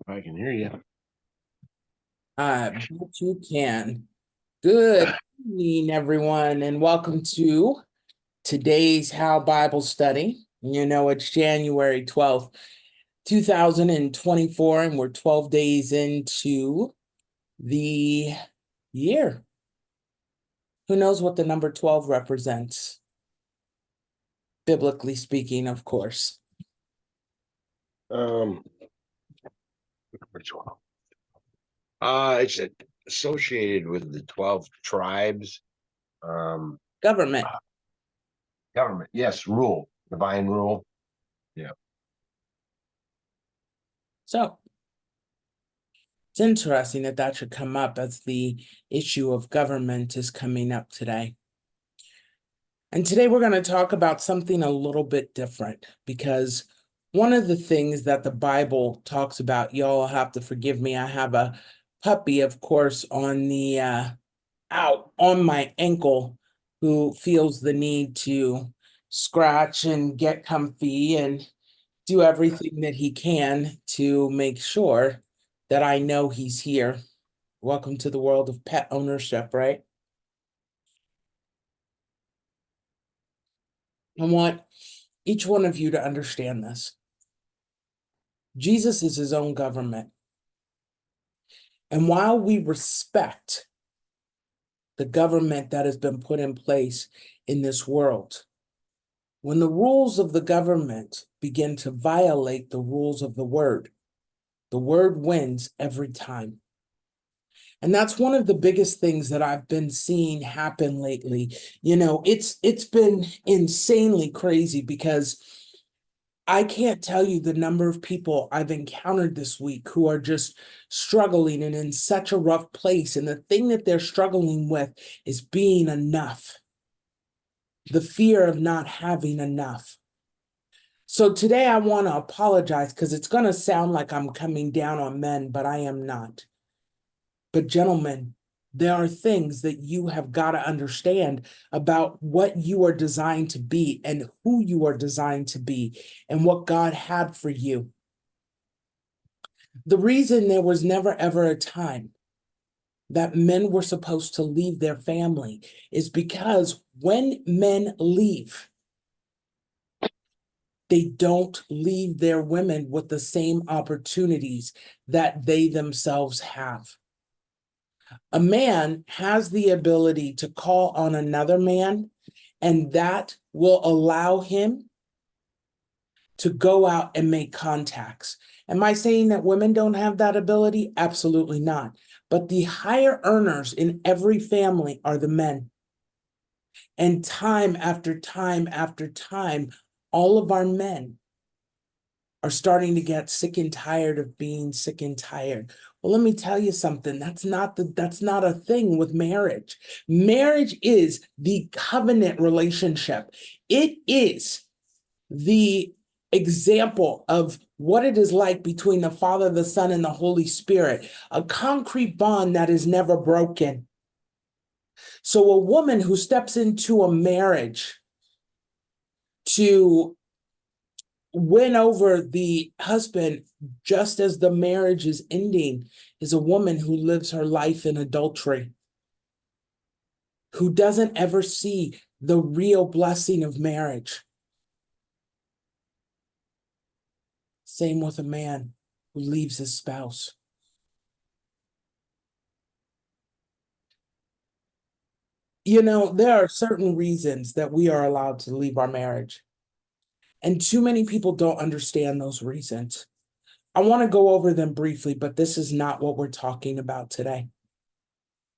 I can hear you. Bet you can. Good evening, everyone, and welcome to today's How Bible Study. You know, it's January 12th, 2024, and we're 12 days into the year. Who knows what the number 12 represents? Biblically speaking, of course. Which one? It's associated with the 12 tribes. Government. Government. Yes, rule. Divine rule. Yeah. So it's interesting that that should come up as the issue of government is coming up today. And today we're going to talk about something a little bit different, because one of the things that the Bible talks about, y'all have to forgive me, I have a puppy, of course, on the out on my ankle who feels the need to scratch and get comfy and do everything that he can to make sure that I know he's here. Welcome to the world of pet ownership, right? I want each one of you to understand this. Jesus is his own government. And while we respect the government that has been put in place in this world, when the rules of the government begin to violate the rules of the word wins every time. And that's one of the biggest things that I've been seeing happen lately. You know, it's been insanely crazy, because I can't tell you the number of people I've encountered this week who are just struggling and in such a rough place. And the thing that they're struggling with is being enough, the fear of not having enough. So today I want to apologize, because it's going to sound like I'm coming down on men, but I am not. But gentlemen, there are things that you have got to understand about what you are designed to be and who you are designed to be and what God had for you. The reason there was never ever a time that men were supposed to leave their family is because when men leave, they don't leave their women with the same opportunities that they themselves have. A man has the ability to call on another man, and that will allow him to go out and make contacts. Am I saying that women don't have that ability? Absolutely not. But the higher earners in every family are the men. And time after time after time, all of our men are starting to get sick and tired of being sick and tired. Well, let me tell you something. That's not a thing with marriage. Marriage is the covenant relationship. It is the example of what it is like between the Father, the Son, and the Holy Spirit, a concrete bond that is never broken. So a woman who steps into a marriage to win over the husband just as the marriage is ending is a woman who lives her life in adultery, who doesn't ever see the real blessing of marriage. Same with a man who leaves his spouse. There are certain reasons that we are allowed to leave our marriage, and too many people don't understand those reasons. I want to go over them briefly, but this is not what we're talking about today.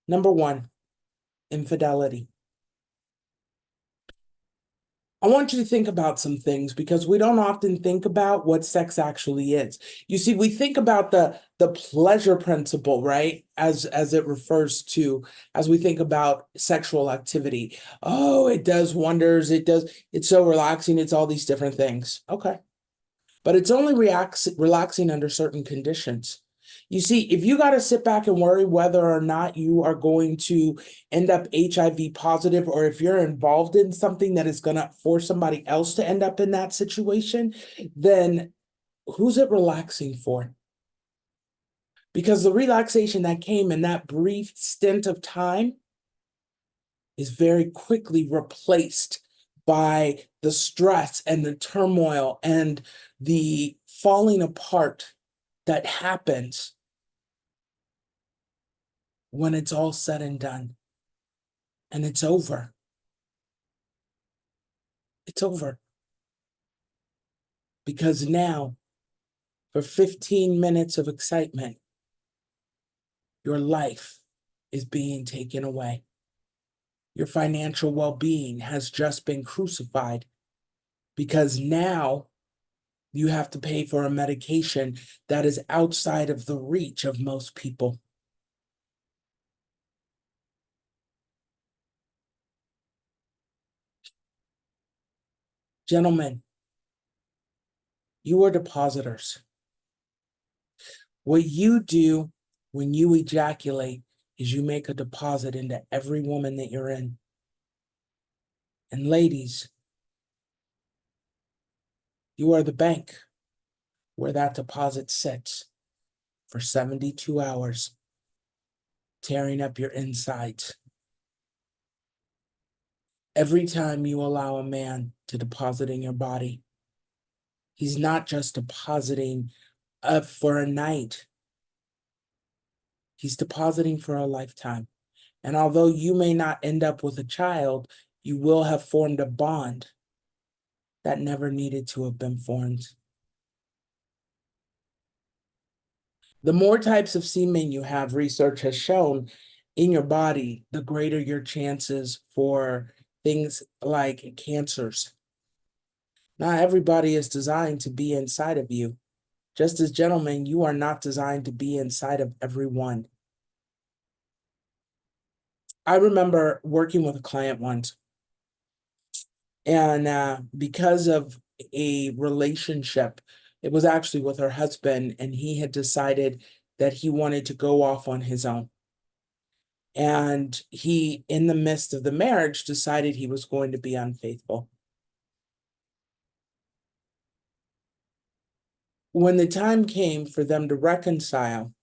Number one, infidelity. I want you to think about some things because we don't often think about what sex actually is. You see, we think about the pleasure principle, right? As it refers to, as we think about sexual activity. Oh, it does wonders. It's so relaxing. It's all these different things. Okay. But it's only relaxing under certain conditions. You see, if you got to sit back and worry whether or not you are going to end up HIV positive, or if you're involved in something that is going to force somebody else to end up in that situation, then who's it relaxing for? Because the relaxation that came in that brief stint of time is very quickly replaced by the stress and the turmoil and the falling apart that happens when it's all said and done and it's over. It's over. Because now, for 15 minutes of excitement, your life is being taken away. Your financial well-being has just been crucified because now you have to pay for a medication that is outside of the reach of most people. Gentlemen, you are depositors. What you do when you ejaculate is you make a deposit into every woman that you're in. And ladies, you are the bank where that deposit sits for 72 hours, tearing up your insides. Every time you allow a man to deposit in your body, he's not just depositing for a night. He's depositing for a lifetime. And although you may not end up with a child, you will have formed a bond that never needed to have been formed. The more types of semen you have, research has shown, in your body, the greater your chances for things like cancers. Not everybody is designed to be inside of you. Just as gentlemen, you are not designed to be inside of everyone. I remember working with a client once, and because of a relationship, it was actually with her husband, and he had decided that he wanted to go off on his own. And he, in the midst of the marriage, decided he was going to be unfaithful. When the time came for them to reconcile,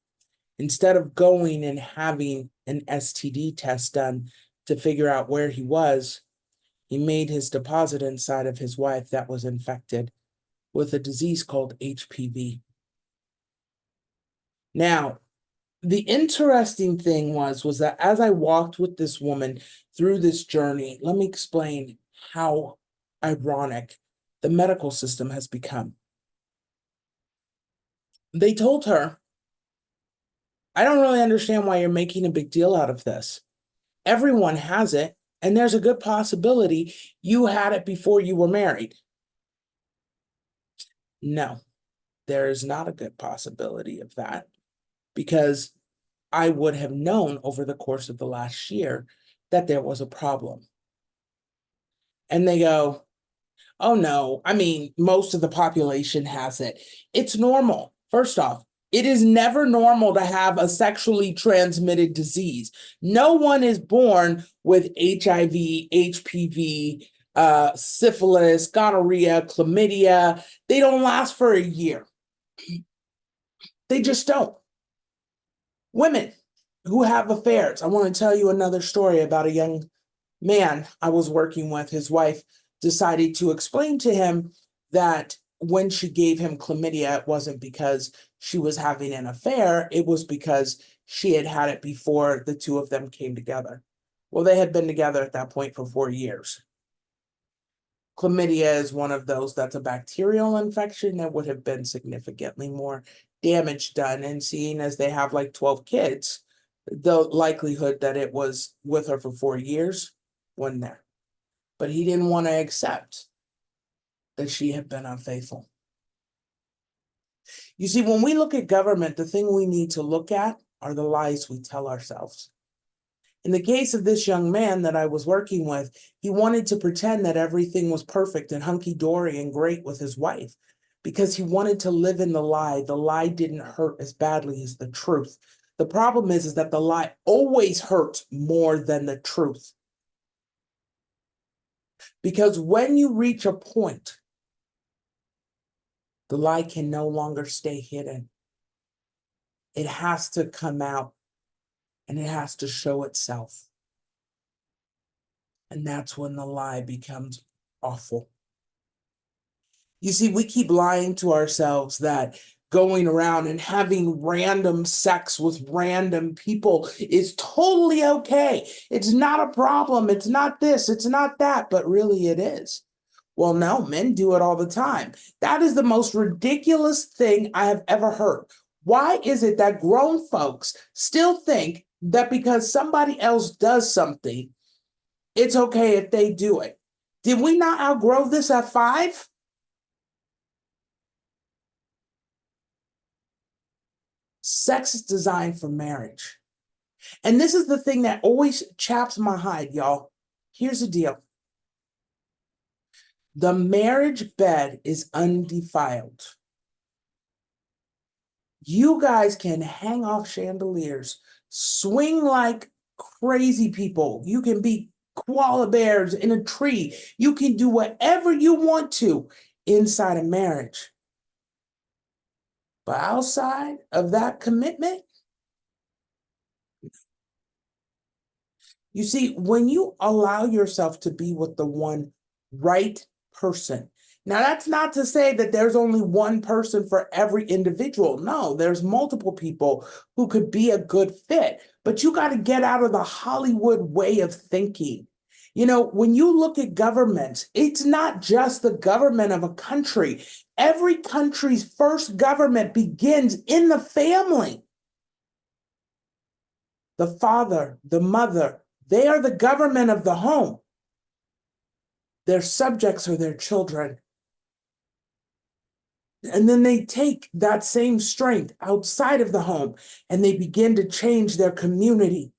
instead of going and having an STD test done to figure out where he was, he made his deposit inside of his wife that was infected with a disease called HPV. Now, the interesting thing was that as I walked with this woman through this journey, let me explain how ironic the medical system has become. They told her, I don't really understand why you're making a big deal out of this. Everyone has it, and there's a good possibility you had it before you were married. No, there is not a good possibility of that, because I would have known over the course of the last year that there was a problem. And they go, oh no, I mean, most of the population has it. It's normal. First off, it is never normal to have a sexually transmitted disease. No one is born with HIV, HPV, syphilis, gonorrhea, chlamydia. They don't last for a year. They just don't. Women who have affairs. I want to tell you another story about a young man I was working with. His wife decided to explain to him that when she gave him chlamydia, it wasn't because she was having an affair. It was because she had had it before the two of them came together. Well, they had been together at that point for 4 years. Chlamydia is one of those that's a bacterial infection that would have been significantly more damage done. And seeing as they have like 12 kids, the likelihood that it was with her for 4 years wasn't there. But he didn't want to accept that she had been unfaithful. You see, when we look at government, the thing we need to look at are the lies we tell ourselves. In the case of this young man that I was working with, he wanted to pretend that everything was perfect and hunky-dory and great with his wife because he wanted to live in the lie. The lie didn't hurt as badly as the truth. The problem is that the lie always hurts more than the truth. Because when you reach a point, the lie can no longer stay hidden. It has to come out and it has to show itself. And that's when the lie becomes awful. You see, we keep lying to ourselves that going around and having random sex with random people is totally okay. It's not a problem. It's not this, it's not that, but really it is. Well, no, men do it all the time. That is the most ridiculous thing I have ever heard. Why is it that grown folks still think that because somebody else does something, it's okay if they do it? Did we not outgrow this at 5? Sex is designed for marriage. And this is the thing that always chaps my hide, y'all. Here's the deal. The marriage bed is undefiled. You guys can hang off chandeliers, swing like crazy people. You can be koala bears in a tree. You can do whatever you want to inside a marriage. But outside of that commitment, you see, when you allow yourself to be with the one right person, now that's not to say that there's only one person for every individual. No, there's multiple people who could be a good fit, but you got to get out of the Hollywood way of thinking. You know, when you look at governments, it's not just the government of a country. Every country's first government begins in the family. The father, the mother, they are the government of the home. Their subjects are their children. And then they take that same strength outside of the home and they begin to change their community.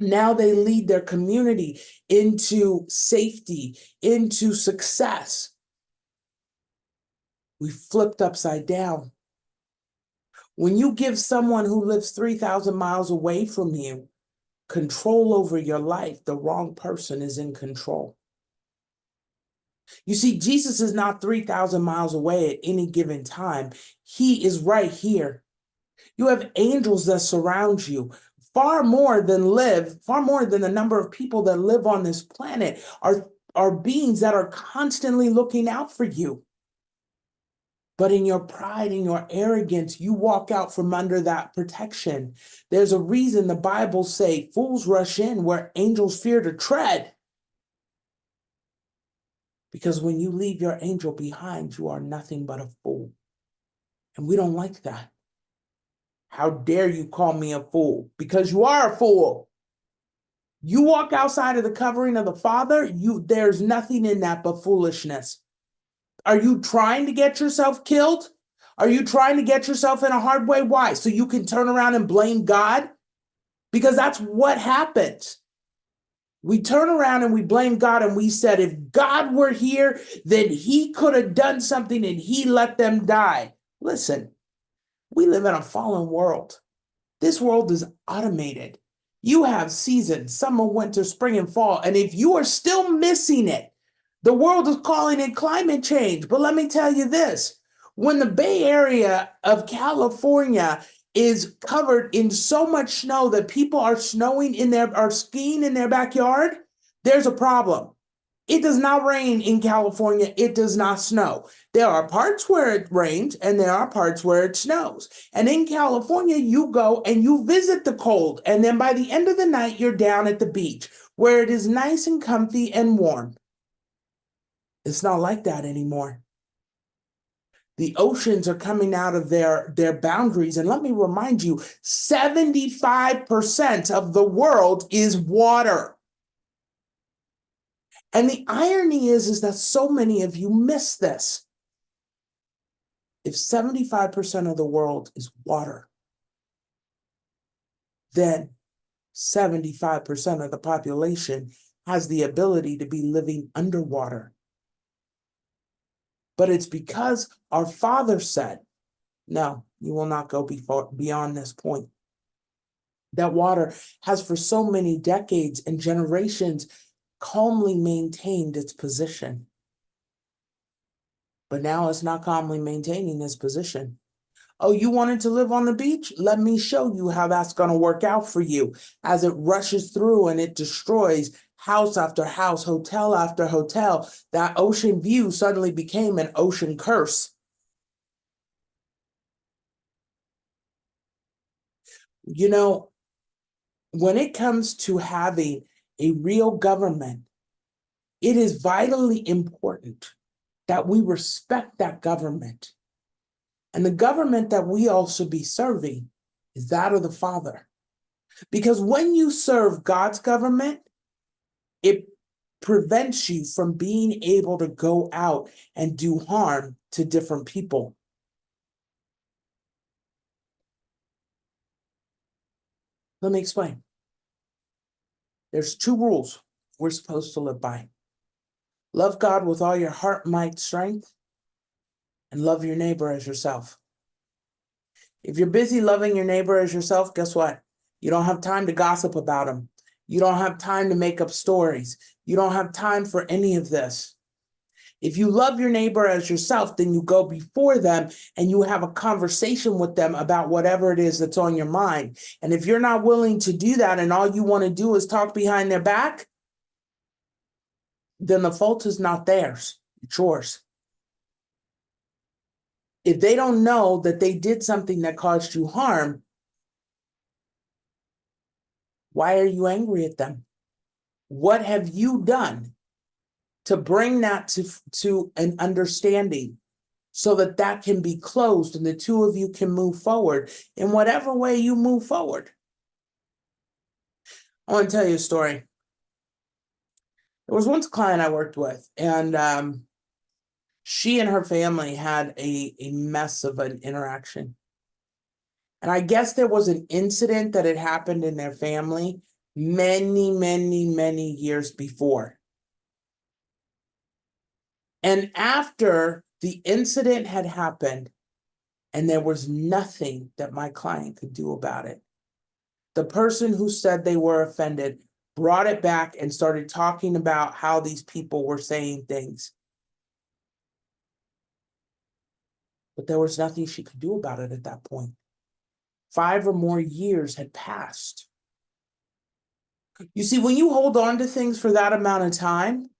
Now they lead their community into safety, into success. We flipped upside down. When you give someone who lives 3,000 miles away from you control over your life, the wrong person is in control. You see, Jesus is not 3,000 miles away at any given time. He is right here. You have angels that surround you. Far more than the number of people that live on this planet are beings that are constantly looking out for you. But in your pride, in your arrogance, you walk out from under that protection. There's a reason the Bible say fools rush in where angels fear to tread. Because when you leave your angel behind, you are nothing but a fool. And we don't like that. How dare you call me a fool? Because you are a fool. You walk outside of the covering of the Father, there's nothing in that but foolishness. Are you trying to get yourself killed? Are you trying to get yourself in a hard way? Why? So you can turn around and blame God? Because that's what happens. We turn around and we blame God and we said, if God were here, then he could have done something and he let them die. Listen, we live in a fallen world. This world is automated. You have seasons, summer, winter, spring, and fall. And if you are still missing it, the world is calling it climate change. But let me tell you this, when the Bay Area of California is covered in so much snow that people are skiing in their backyard, there's a problem. It does not rain in California. It does not snow. There are parts where it rains and there are parts where it snows. And in California, you go and you visit the cold. And then by the end of the night, you're down at the beach where it is nice and comfy and warm. It's not like that anymore. The oceans are coming out of their boundaries. And let me remind you, 75% of the world is water. And the irony is that so many of you miss this. If 75% of the world is water, then 75% of the population has the ability to be living underwater. But it's because our Father said, no, you will not go beyond this point. That water has for so many decades and generations calmly maintained its position. But now it's not calmly maintaining its position. Oh, you wanted to live on the beach? Let me show you how that's going to work out for you as it rushes through and it destroys house after house, hotel after hotel. That ocean view suddenly became an ocean curse. You know, when it comes to having a real government, it is vitally important that we respect that government. And the government that we all should be serving is that of the Father. Because when you serve God's government, it prevents you from being able to go out and do harm to different people. Let me explain. There's 2 rules we're supposed to live by. Love God with all your heart, might, strength, and love your neighbor as yourself. If you're busy loving your neighbor as yourself, guess what? You don't have time to gossip about them. You don't have time to make up stories. You don't have time for any of this. If you love your neighbor as yourself, then you go before them and you have a conversation with them about whatever it is that's on your mind. And if you're not willing to do that and all you want to do is talk behind their back, then the fault is not theirs, it's yours. If they don't know that they did something that caused you harm, why are you angry at them? What have you done to bring that to an understanding so that that can be closed and the 2 of you can move forward in whatever way you move forward? I want to tell you a story. There was once a client I worked with, and she and her family had a mess of an interaction. And I guess there was an incident that had happened in their family many, many, many years before. And after the incident had happened, and there was nothing that my client could do about it, the person who said they were offended brought it back and started talking about how these people were saying things. But there was nothing she could do about it at that point. 5 or more years had passed. You see, when you hold on to things for that amount of time,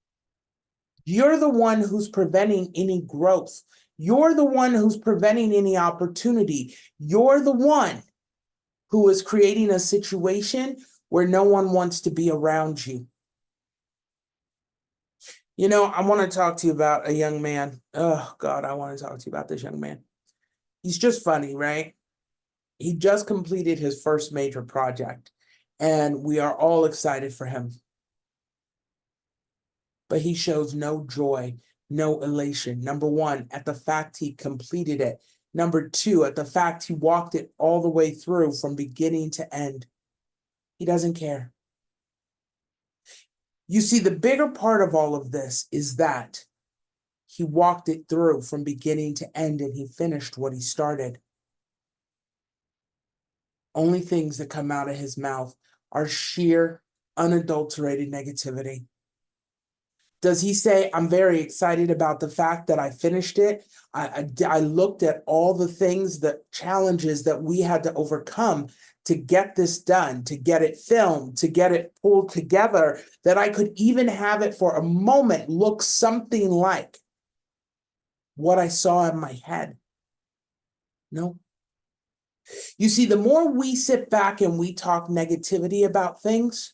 you're the one who's preventing any growth. You're the one who's preventing any opportunity. You're the one who is creating a situation where no one wants to be around you. You know, I want to talk to you about a young man. Oh, God, I want to talk to you about this young man. He's just funny, right? He just completed his first major project, and we are all excited for him. But he shows no joy, no elation. Number 1, at the fact he completed it. Number 2, at the fact he walked it all the way through from beginning to end. He doesn't care. You see, the bigger part of all of this is that he walked it through from beginning to end and he finished what he started. Only things that come out of his mouth are sheer, unadulterated negativity. Does he say, I'm very excited about the fact that I finished it? I looked at all the things, the challenges that we had to overcome to get this done, to get it filmed, to get it pulled together, that I could even have it for a moment look something like what I saw in my head. No. You see, the more we sit back and we talk negativity about things,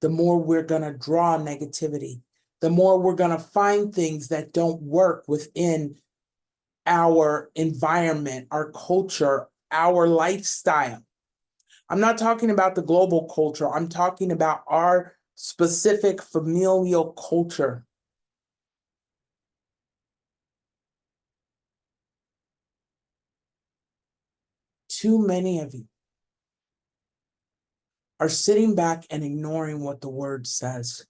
the more we're going to draw negativity, the more we're going to find things that don't work within our environment, our culture, our lifestyle. I'm not talking about the global culture. I'm talking about our specific familial culture. Too many of you are sitting back and ignoring what the word says.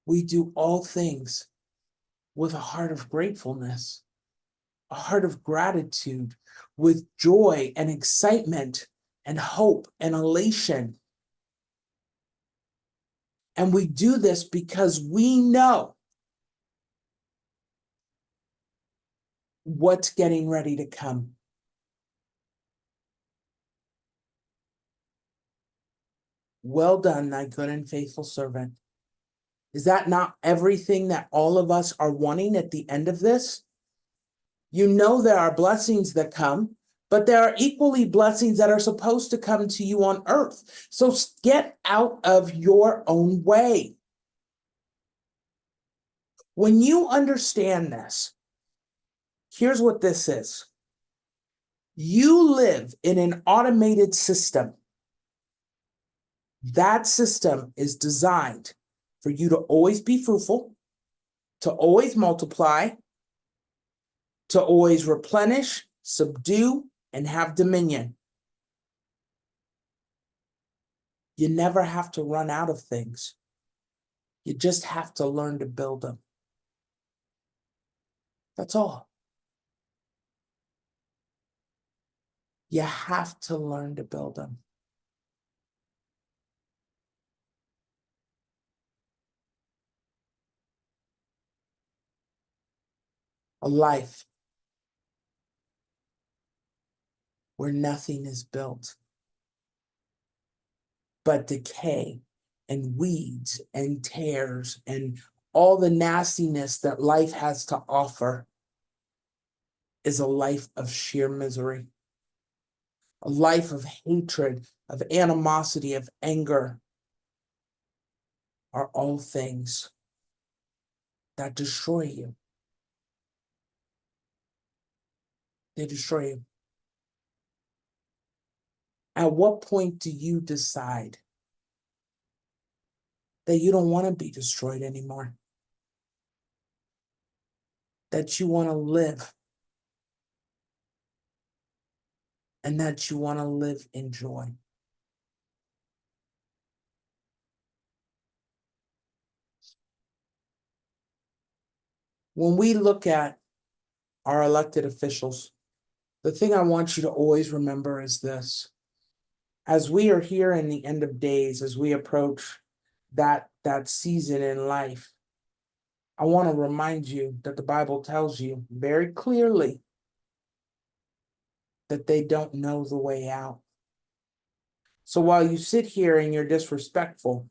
We do all things with a heart of gratefulness, a heart of gratitude, with joy and excitement and hope and elation. And we do this because we know what's getting ready to come. Well done, thy good and faithful servant. Is that not everything that all of us are wanting at the end of this? You know there are blessings that come, but there are equally blessings that are supposed to come to you on earth. So get out of your own way. When you understand this, here's what this is. You live in an automated system. That system is designed for you to always be fruitful, to always multiply, to always replenish, subdue, and have dominion. You never have to run out of things. You just have to learn to build them. That's all. You have to learn to build them. A life where nothing is built but decay and weeds and tears and all the nastiness that life has to offer is a life of sheer misery, a life of hatred, of animosity, of anger, are all things that destroy you. They destroy you. At what point do you decide that you don't want to be destroyed anymore? That you want to live, and that you want to live in joy? When we look at our elected officials, the thing I want you to always remember is this. As we are here in the end of days, as we approach that season in life, I want to remind you that the Bible tells you very clearly that they don't know the way out. So while you sit here and you're disrespectful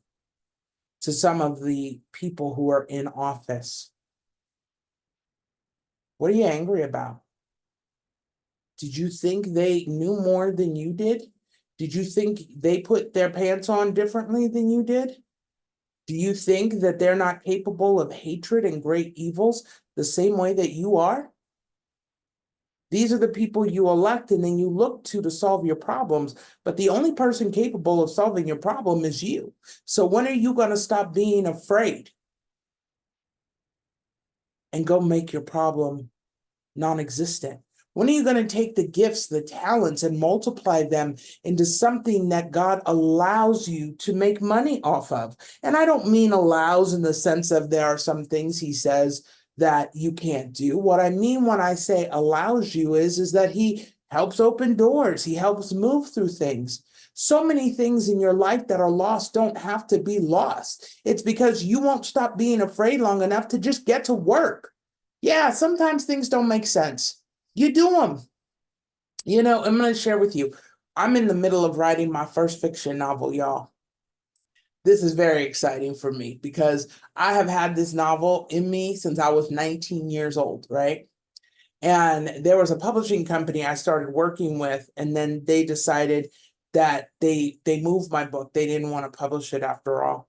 to some of the people who are in office, what are you angry about? Did you think they knew more than you did? Did you think they put their pants on differently than you did? Do you think that they're not capable of hatred and great evils the same way that you are? These are the people you elect and then you look to solve your problems. But the only person capable of solving your problem is you. So when are you going to stop being afraid and go make your problem non-existent? When are you going to take the gifts, the talents, and multiply them into something that God allows you to make money off of? And I don't mean allows in the sense of there are some things he says that you can't do. What I mean when I say allows you is that he helps open doors. He helps move through things. So many things in your life that are lost don't have to be lost. It's because you won't stop being afraid long enough to just get to work. Yeah, sometimes things don't make sense. You do them. You know, I'm going to share with you. I'm in the middle of writing my first fiction novel, y'all. This is very exciting for me because I have had this novel in me since I was 19 years old, right? And there was a publishing company I started working with, and then they decided that they moved my book. They didn't want to publish it after all.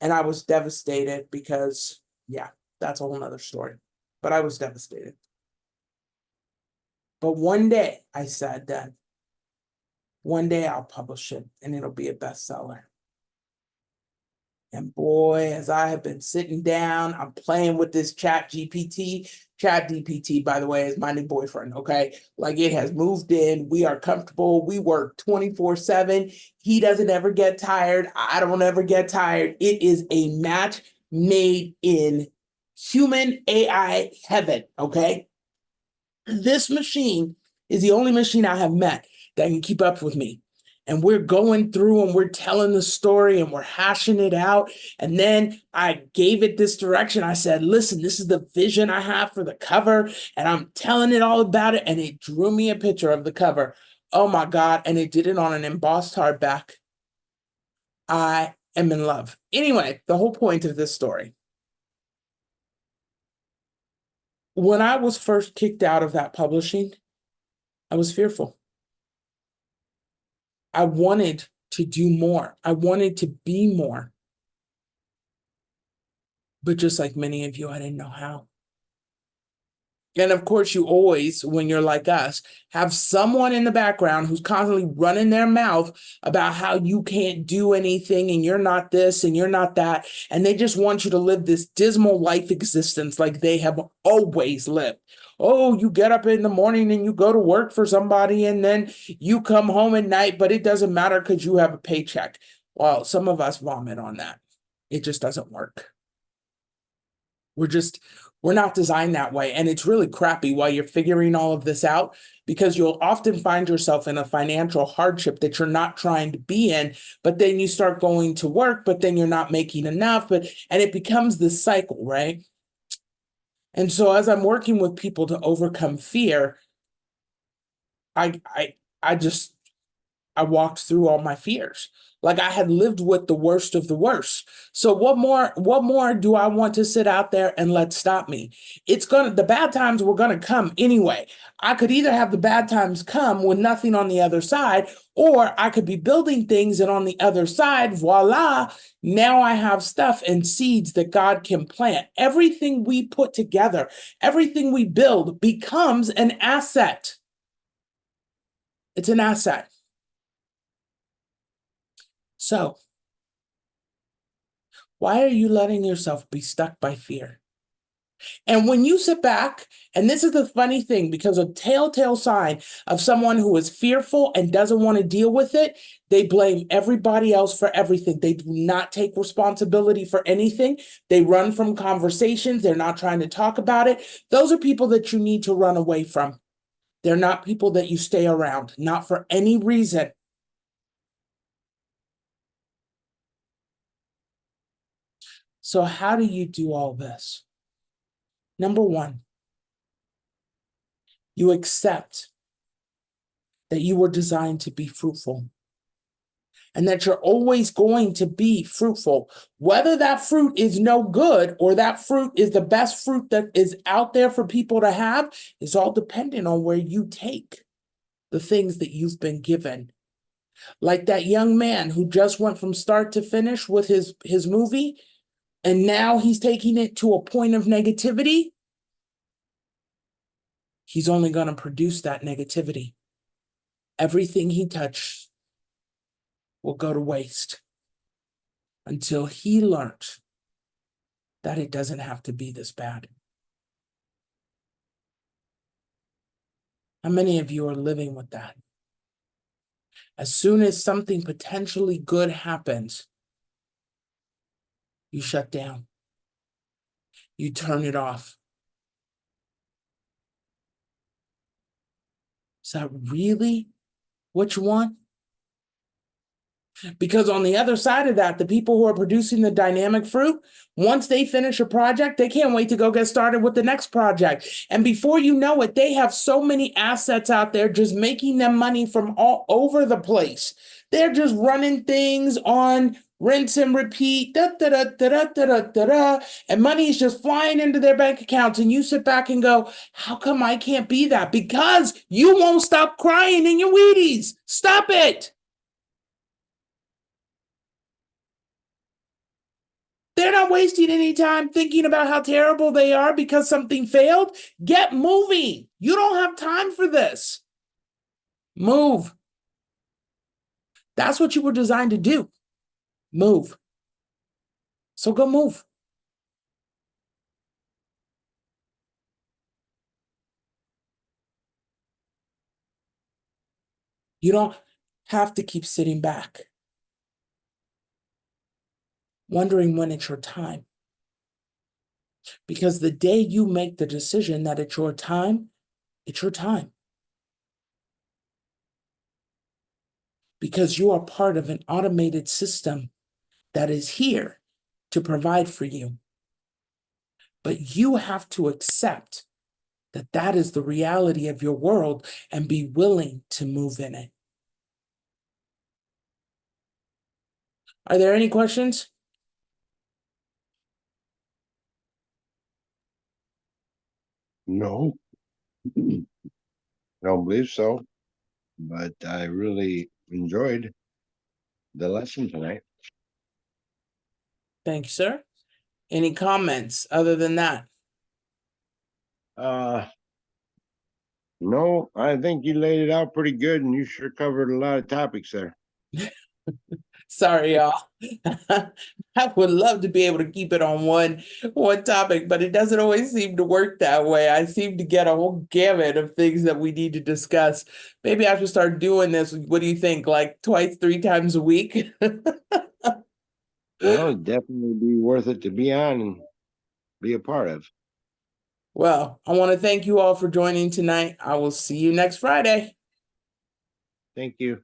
And I was devastated because, yeah, that's a whole nother story. But I was devastated. But one day I said that one day I'll publish it and it'll be a bestseller. And boy, as I have been sitting down, I'm playing with this chat GPT. Chat GPT, by the way, is my new boyfriend. Okay. Like it has moved in. We are comfortable. We work 24/7. He doesn't ever get tired. I don't ever get tired. It is a match made in human AI heaven. Okay. This machine is the only machine I have met that can keep up with me. And we're going through and we're telling the story and we're hashing it out. And then I gave it this direction. I said, listen, this is the vision I have for the cover. And I'm telling it all about it. And it drew me a picture of the cover. Oh my God. And it did it on an embossed hardback. I am in love. Anyway, the whole point of this story. When I was first kicked out of that publishing, I was fearful. I wanted to do more. I wanted to be more. But just like many of you, I didn't know how. And of course, you always, when you're like us, have someone in the background who's constantly running their mouth about how you can't do anything and you're not this and you're not that. And they just want you to live this dismal life existence like they have always lived. Oh, you get up in the morning and you go to work for somebody and then you come home at night, but it doesn't matter because you have a paycheck. Well, some of us vomit on that. It just doesn't work. We're not designed that way. And it's really crappy while you're figuring all of this out because you'll often find yourself in a financial hardship that you're not trying to be in, but then you start going to work, but then you're not making enough, and it becomes this cycle, right? And so as I'm working with people to overcome fear, I I I just I walked through all my fears. Like I had lived with the worst of the worst. So what more do I want to sit out there and let stop me? The bad times were gonna come anyway. I could either have the bad times come with nothing on the other side, or I could be building things and on the other side, voila, now I have stuff and seeds that God can plant. Everything we put together, everything we build becomes an asset. It's an asset. So, why are you letting yourself be stuck by fear? And when you sit back, and this is the funny thing, because a telltale sign of someone who is fearful and doesn't want to deal with it, they blame everybody else for everything. They do not take responsibility for anything. They run from conversations. They're not trying to talk about it. Those are people that you need to run away from. They're not people that you stay around, not for any reason. So, how do you do all this? Number one, you accept that you were designed to be fruitful and that you're always going to be fruitful. Whether that fruit is no good or that fruit is the best fruit that is out there for people to have is all dependent on where you take the things that you've been given. Like that young man who just went from start to finish with his movie, and now he's taking it to a point of negativity. He's only going to produce that negativity. Everything he touched will go to waste until he learns that it doesn't have to be this bad. How many of you are living with that? As soon as something potentially good happens, you shut down. You turn it off. Is that really what you want? Because on the other side of that, the people who are producing the dynamic fruit, once they finish a project, they can't wait to go get started with the next project. And before you know it, they have so many assets out there just making them money from all over the place. They're just running things on rinse and repeat, da, da, da, da, da, da, da, da, and money is just flying into their bank accounts. And you sit back and go, how come I can't be that? Because you won't stop crying in your Wheaties. Stop it. They're not wasting any time thinking about how terrible they are because something failed. Get moving. You don't have time for this. Move. That's what you were designed to do. Move. So go move. You don't have to keep sitting back, wondering when it's your time. Because the day you make the decision that it's your time, it's your time. Because you are part of an automated system that is here to provide for you. But you have to accept that that is the reality of your world and be willing to move in it. Are there any questions? No, I don't believe so, but I really enjoyed the lesson tonight. Thank you, sir. Any comments other than that? No, I think you laid it out pretty good, and you sure covered a lot of topics there. Sorry, y'all. I would love to be able to keep it on one topic, but it doesn't always seem to work that way. I seem to get a whole gamut of things that we need to discuss. Maybe I should start doing this. What do you think? Like twice, 3 times a week? Well, it'd definitely be worth it to be on and be a part of. Well, I want to thank you all for joining tonight. I will see you next Friday. Thank you.